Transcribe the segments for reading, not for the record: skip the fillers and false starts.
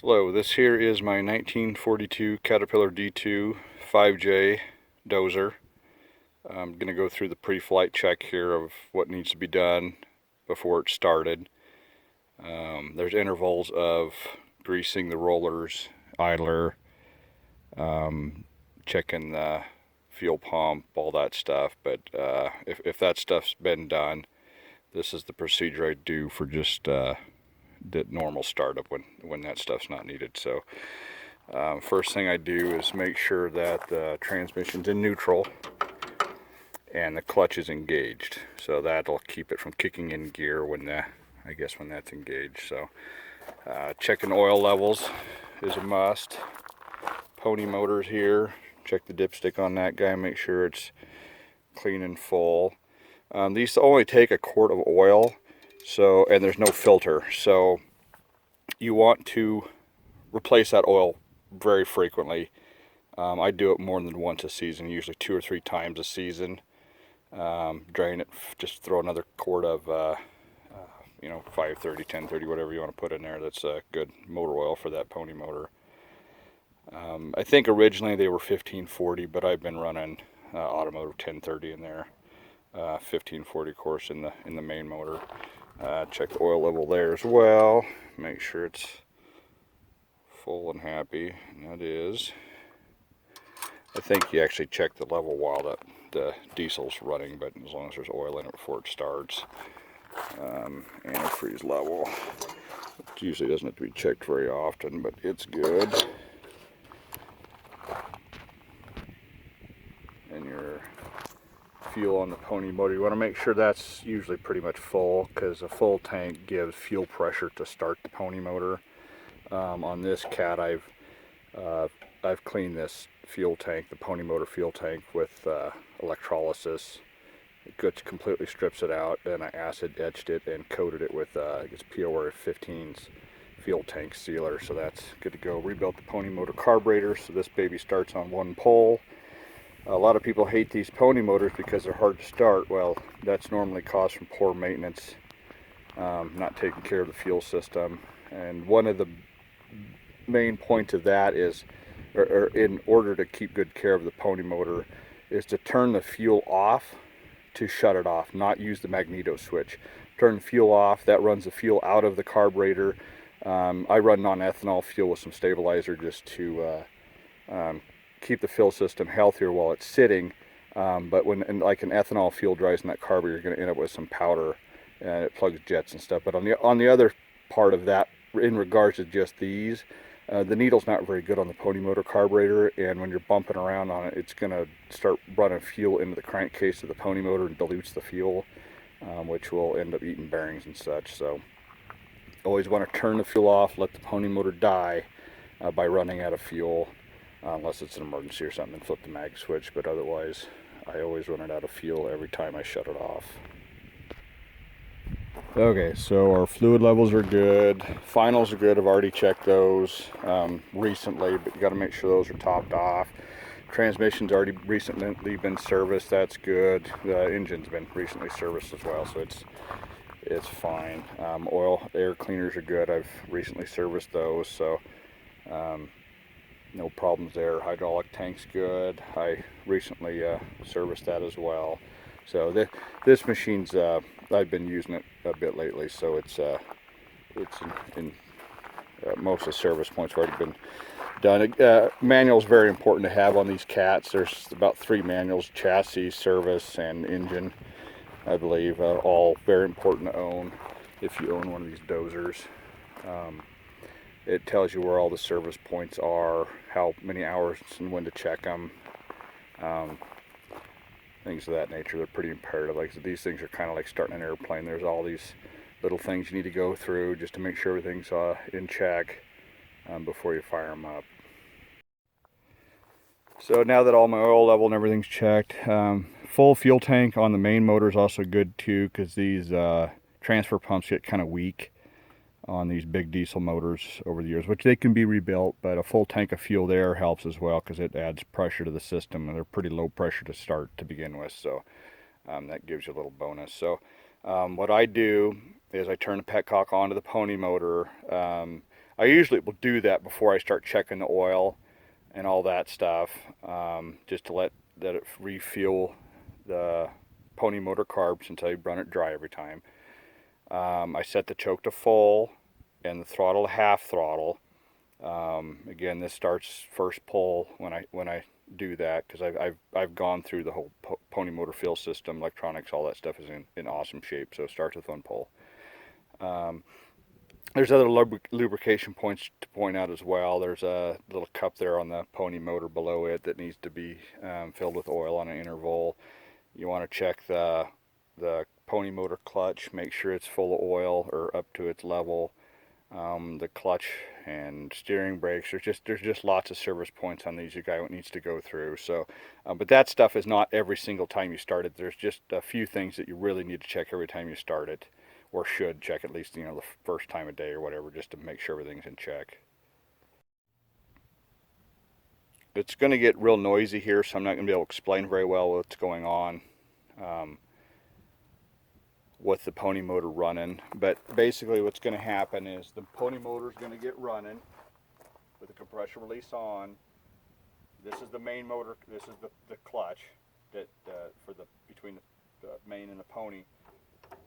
Hello, this here is my 1942 Caterpillar D2 5J dozer. I'm going to go through the pre-flight check here of what needs to be done before it started. There's intervals of greasing the rollers, idler, checking the fuel pump, all that stuff. But if that stuff's been done, this is the procedure I do for just the normal startup when that stuff's not needed. So first thing I do is make sure that the transmission's in neutral and the clutch is engaged. So that'll keep it from kicking in gear when that's engaged. So checking oil levels is a must. Pony motors here. Check the dipstick on that guy. Make sure it's clean and full. These only take a quart of oil, and there's no filter. So you want to replace that oil very frequently. I do it more than once a season, usually 2 or 3 times a season. Drain it, just throw another quart of 530, 1030, whatever you want to put in there. That's good motor oil for that pony motor. I think originally they were 1540, but I've been running automotive 1030 in there. 1540 of course in the main motor. Check the oil level there as well. Make sure it's full and happy, and that is. I think you actually check the level while the diesel's running, but as long as there's oil in it before it starts. Antifreeze level. It usually doesn't have to be checked very often, but it's good. And your fuel on the pony motor, you want to make sure that's usually pretty much full, because a full tank gives fuel pressure to start the pony motor. On this cat, I've cleaned this fuel tank, the pony motor fuel tank, with electrolysis. It completely strips it out, and I acid etched it and coated it with I guess POR 15's fuel tank sealer, so that's good to go. Rebuilt the pony motor carburetor, so this baby starts on one pole. A lot of people hate these pony motors because they're hard to start. Well, that's normally caused from poor maintenance, not taking care of the fuel system. And one of the main points of that is, or in order to keep good care of the pony motor, is to turn the fuel off to shut it off, not use the magneto switch. Turn the fuel off, that runs the fuel out of the carburetor. I run non-ethanol fuel with some stabilizer just to keep the fuel system healthier while it's sitting. But when like an ethanol fuel dries in that carburetor, you're going to end up with some powder, and it plugs jets and stuff. But on the other part of that, in regards to just these, the needle's not very good on the pony motor carburetor, and when you're bumping around on it, it's going to start running fuel into the crankcase of the pony motor and dilutes the fuel, which will end up eating bearings and such. So always want to turn the fuel off, let the pony motor die by running out of fuel, unless it's an emergency or something, and flip the mag switch. But otherwise, I always run it out of fuel every time I shut it off. Okay, so our fluid levels are good. Finals are good. I've already checked those recently, but you got to make sure those are topped off. Transmission's already recently been serviced. That's good. The engine's been recently serviced as well, so it's fine. Oil, air cleaners are good. I've recently serviced those, so no problems there. Hydraulic tank's good. I recently serviced that as well. So this machine's I've been using it a bit lately, so it's in most of the service points have already been done. Manual's very important to have on these cats. There's about 3 manuals: chassis, service, and engine, I believe. All very important to own if you own one of these dozers. It tells you where all the service points are, how many hours and when to check them. Things of that nature. They're pretty imperative. Like, so these things are kind of like starting an airplane. There's all these little things you need to go through just to make sure everything's in check before you fire them up. So now that all my oil level and everything's checked, full fuel tank on the main motor is also good too, because these transfer pumps get kind of weak on these big diesel motors over the years, which they can be rebuilt, but a full tank of fuel there helps as well, because it adds pressure to the system, and they're pretty low pressure to start to begin with, so that gives you a little bonus. So what I do is I turn the petcock onto the pony motor. I usually will do that before I start checking the oil and all that stuff, just to let it refuel the pony motor carbs until you run it dry every time. I set the choke to full and the throttle to half throttle. Again, this starts first pull when I do that, because I've gone through the whole pony motor fuel system, electronics, all that stuff is in awesome shape. So it starts with one pull. There's other lubrication points to point out as well. There's a little cup there on the pony motor below it that needs to be filled with oil on an interval. You want to check the pony motor clutch, make sure it's full of oil or up to its level. The clutch and steering brakes. There's just lots of service points on these you guy needs to go through. So, but that stuff is not every single time you start it. There's just a few things that you really need to check every time you start it, or should check at least, you know, the first time a day or whatever, just to make sure everything's in check. It's going to get real noisy here, so I'm not going to be able to explain very well what's going on with the pony motor running. But basically what's going to happen is the pony motor is going to get running with the compressor release on. This is the main motor. This is the clutch that for the between the main and the pony,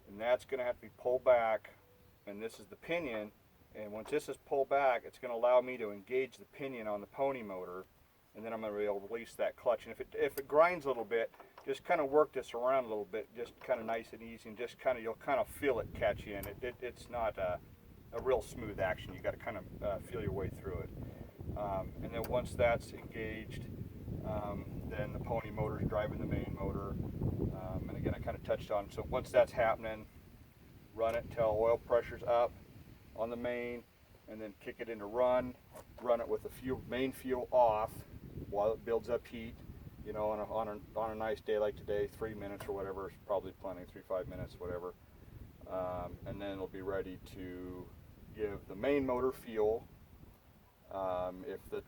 and that's going to have to be pulled back. And this is the pinion. And once this is pulled back, it's going to allow me to engage the pinion on the pony motor, and then I'm going to be able to release that clutch. And if it grinds a little bit, just kind of work this around a little bit, just kind of nice and easy, and just kind of, you'll kind of feel it catch in. It's not a real smooth action. You got to kind of feel your way through it. And then once that's engaged, then the pony motor is driving the main motor. And again, I kind of touched on. So once that's happening, run it until oil pressure's up on the main, and then kick it into run. Run it with the main fuel off while it builds up heat. You know, on a nice day like today, 3 minutes or whatever is probably plenty, 3-5 minutes, whatever. And then it'll be ready to give the main motor fuel. If the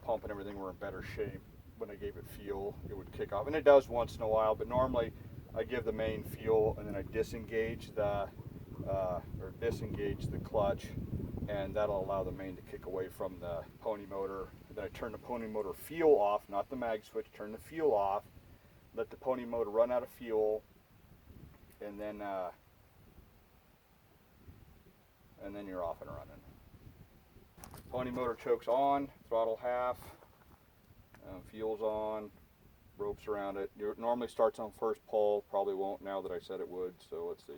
pump and everything were in better shape when I gave it fuel, it would kick off, and it does once in a while. But normally, I give the main fuel and then I disengage the clutch, and that'll allow the main to kick away from the pony motor. Then I turn the pony motor fuel off, not the mag switch, turn the fuel off, let the pony motor run out of fuel, and then you're off and running. Pony motor choke's on, throttle half, fuel's on, ropes around it. It normally starts on first pull, probably won't now that I said it would, so let's see.